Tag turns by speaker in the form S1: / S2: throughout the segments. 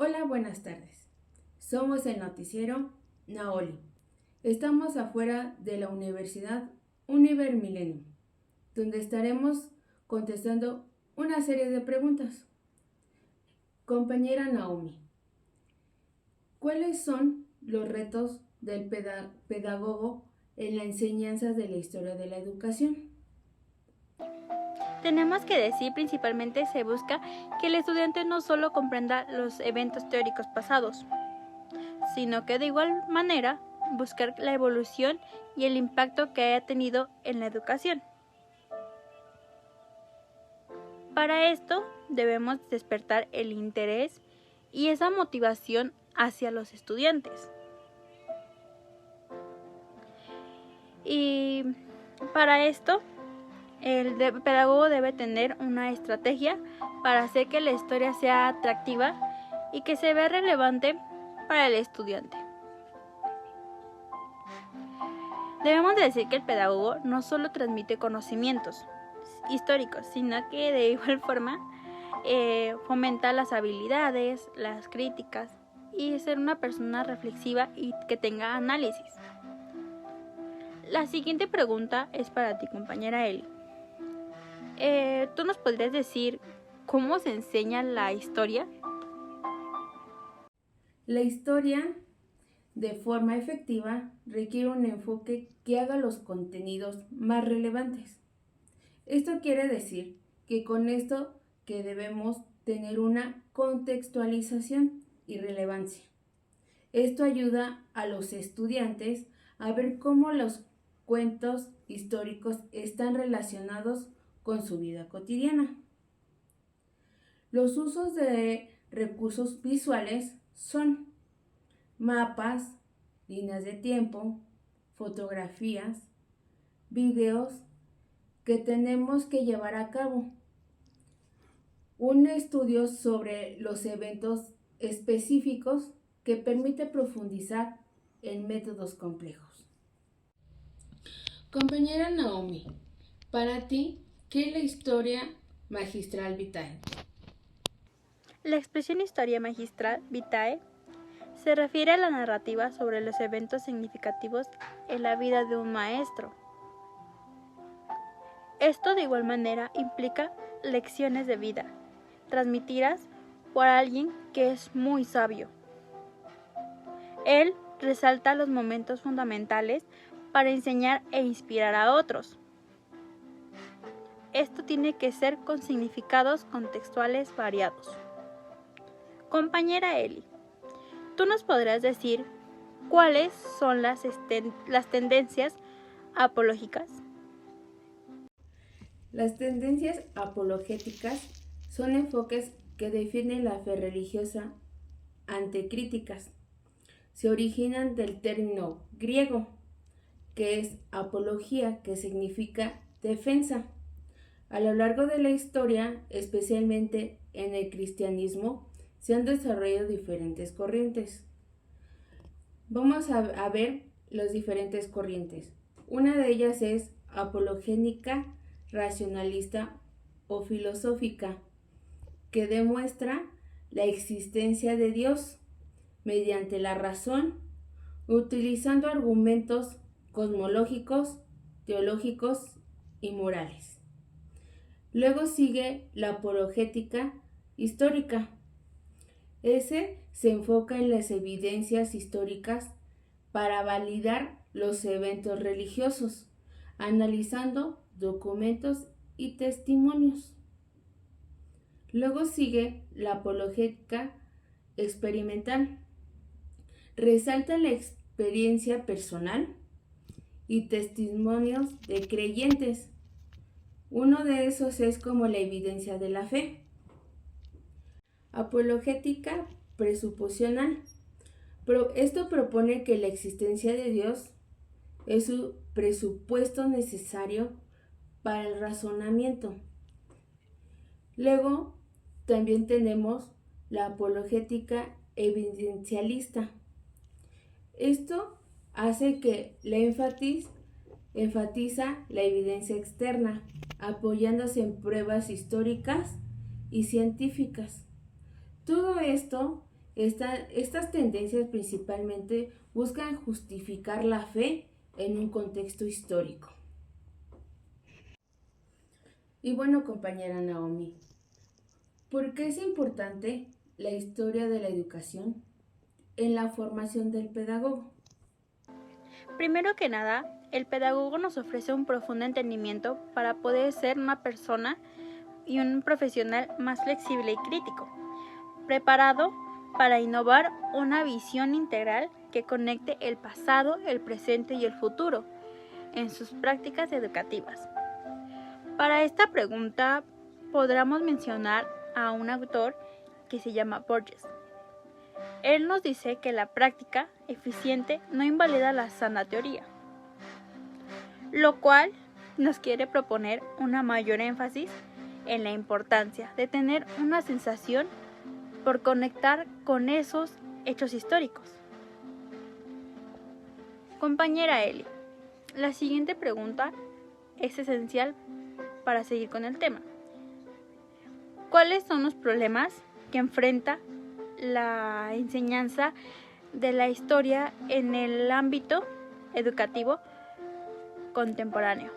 S1: Hola, buenas tardes. Somos el noticiero Naoli. Estamos afuera de la Universidad Univer Millennium, donde estaremos contestando una serie de preguntas. Compañera Naomi, ¿cuáles son los retos del pedagogo en la enseñanza de la historia de la educación?
S2: Tenemos que decir principalmente se busca que el estudiante no solo comprenda los eventos teóricos pasados, sino que de igual manera buscar la evolución y el impacto que haya tenido en la educación. Para esto debemos despertar el interés y esa motivación hacia los estudiantes. Y para esto el pedagogo debe tener una estrategia para hacer que la historia sea atractiva y que se vea relevante para el estudiante. Debemos decir que el pedagogo no solo transmite conocimientos históricos, sino que de igual forma fomenta las habilidades, las críticas y ser una persona reflexiva y que tenga análisis. La siguiente pregunta es para ti, compañera Eli. ¿Tú nos podrías decir cómo se enseña la historia?
S1: La historia, de forma efectiva, requiere un enfoque que haga los contenidos más relevantes. Esto quiere decir que con esto que debemos tener una contextualización y relevancia. Esto ayuda a los estudiantes a ver cómo los cuentos históricos están relacionados con su vida cotidiana. Los usos de recursos visuales son mapas, líneas de tiempo, fotografías, videos que tenemos que llevar a cabo. Un estudio sobre los eventos específicos que permite profundizar en métodos complejos. Compañera Naomi, para ti, ¿qué es la historia magistral vitae?
S2: La expresión historia magistral vitae se refiere a la narrativa sobre los eventos significativos en la vida de un maestro. Esto de igual manera implica lecciones de vida, transmitidas por alguien que es muy sabio. Él resalta los momentos fundamentales para enseñar e inspirar a otros. Esto tiene que ser con significados contextuales variados. Compañera Eli, ¿tú nos podrás decir cuáles son las tendencias apológicas?
S1: Las tendencias apologéticas son enfoques que defienden la fe religiosa ante críticas. Se originan del término griego, que es apología, que significa defensa. A lo largo de la historia, especialmente en el cristianismo, se han desarrollado diferentes corrientes. Vamos a ver las diferentes corrientes. Una de ellas es apologética, racionalista o filosófica, que demuestra la existencia de Dios mediante la razón, utilizando argumentos cosmológicos, teológicos y morales. Luego sigue la apologética histórica. Ese se enfoca en las evidencias históricas para validar los eventos religiosos, analizando documentos y testimonios. Luego sigue la apologética experimental. Resalta la experiencia personal y testimonios de creyentes. Uno de esos es como la evidencia de la fe. Apologética presuposicional. Esto propone que la existencia de Dios es un presupuesto necesario para el razonamiento. Luego también tenemos la apologética evidencialista. Esto hace que la enfatiza la evidencia externa, apoyándose en pruebas históricas y científicas. Todo esto Estas tendencias principalmente buscan justificar la fe en un contexto histórico. Y bueno, compañera Naomi, ¿por qué es importante la historia de la educación en la formación del pedagogo?
S2: Primero que nada, el pedagogo nos ofrece un profundo entendimiento para poder ser una persona y un profesional más flexible y crítico, preparado para innovar una visión integral que conecte el pasado, el presente y el futuro en sus prácticas educativas. Para esta pregunta podríamos mencionar a un autor que se llama Borges. Él nos dice que la práctica eficiente no invalida la sana teoría, lo cual nos quiere proponer una mayor énfasis en la importancia de tener una sensación por conectar con esos hechos históricos. Compañera Eli, la siguiente pregunta es esencial para seguir con el tema. ¿Cuáles son los problemas que enfrenta la enseñanza de la historia en el ámbito educativo contemporáneo?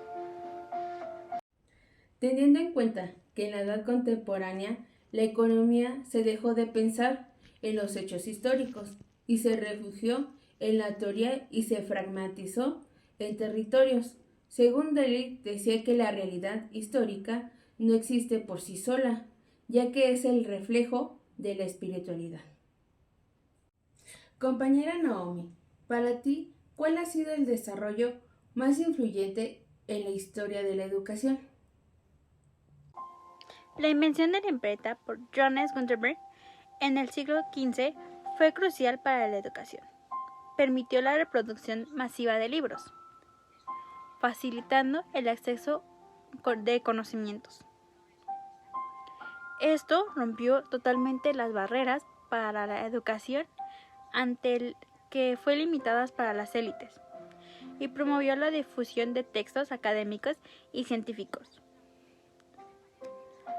S1: Teniendo en cuenta que en la edad contemporánea la economía se dejó de pensar en los hechos históricos y se refugió en la teoría y se fragmentizó en territorios. Según Deleuze decía que la realidad histórica no existe por sí sola, ya que es el reflejo de la espiritualidad. Compañera Naomi, para ti, ¿cuál ha sido el desarrollo más influyente en la historia de la educación?
S2: La invención de la imprenta por Johannes Gutenberg en el siglo XV fue crucial para la educación. Permitió la reproducción masiva de libros, facilitando el acceso de conocimientos. Esto rompió totalmente las barreras para la educación ante el que fue limitadas para las élites y promovió la difusión de textos académicos y científicos.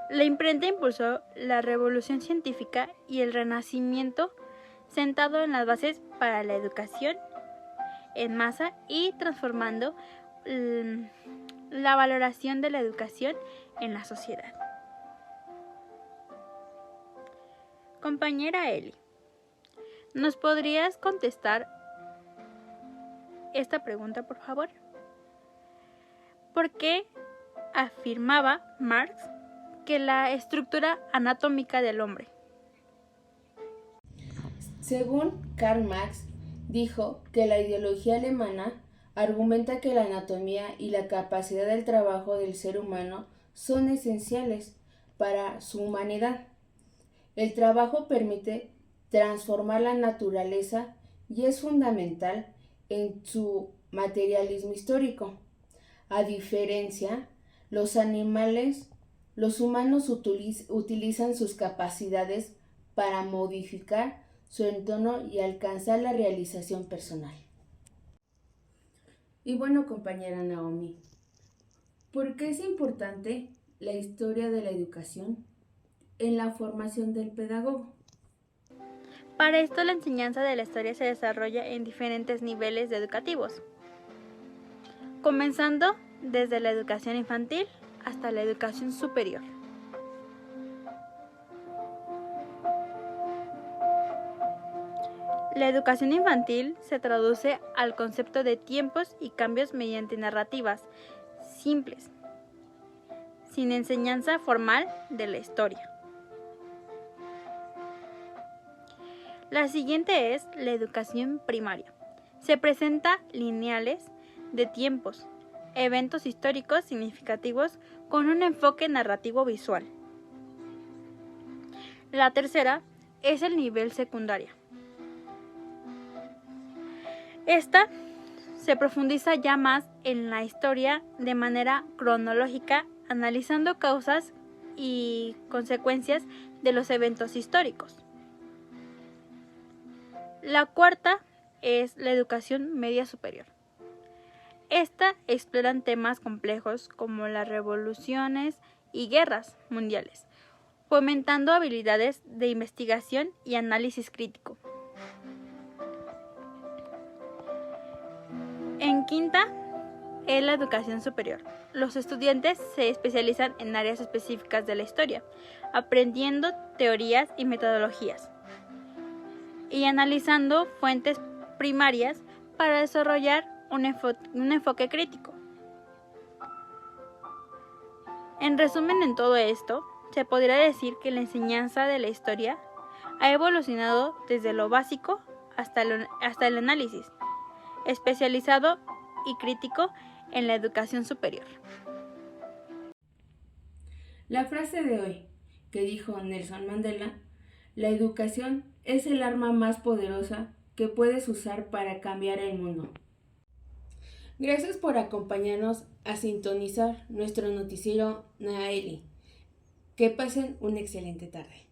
S2: La imprenta impulsó la revolución científica y el renacimiento, sentado en las bases para la educación en masa y transformando la valoración de la educación en la sociedad. Compañera Eli, ¿nos podrías contestar esta pregunta, por favor? ¿Por qué afirmaba Marx que la estructura anatómica del hombre?
S1: Según Karl Marx, dijo que la ideología alemana argumenta que la anatomía y la capacidad del trabajo del ser humano son esenciales para su humanidad. El trabajo permite transformar la naturaleza y es fundamental en su materialismo histórico. A diferencia, los humanos utilizan sus capacidades para modificar su entorno y alcanzar la realización personal. Y bueno, compañera Naomi, ¿por qué es importante la historia de la educación en la formación del pedagogo?
S2: Para esto, la enseñanza de la historia se desarrolla en diferentes niveles educativos, comenzando desde la educación infantil hasta la educación superior. La educación infantil se traduce al concepto de tiempos y cambios mediante narrativas simples, sin enseñanza formal de la historia. La siguiente es la educación primaria. Se presenta lineales de tiempos, eventos históricos significativos con un enfoque narrativo visual. La tercera es el nivel secundaria. Esta se profundiza ya más en la historia de manera cronológica, analizando causas y consecuencias de los eventos históricos. La cuarta es la educación media superior. Esta exploran temas complejos como las revoluciones y guerras mundiales, fomentando habilidades de investigación y análisis crítico. En quinta es la educación superior. Los estudiantes se especializan en áreas específicas de la historia, aprendiendo teorías y metodologías, y analizando fuentes primarias para desarrollar un enfoque crítico. En resumen, en todo esto, se podría decir que la enseñanza de la historia ha evolucionado desde lo básico hasta el análisis, especializado y crítico en la educación superior.
S1: La frase de hoy que dijo Nelson Mandela: la educación es el arma más poderosa que puedes usar para cambiar el mundo. Gracias por acompañarnos a sintonizar nuestro noticiero Naeli. Que pasen una excelente tarde.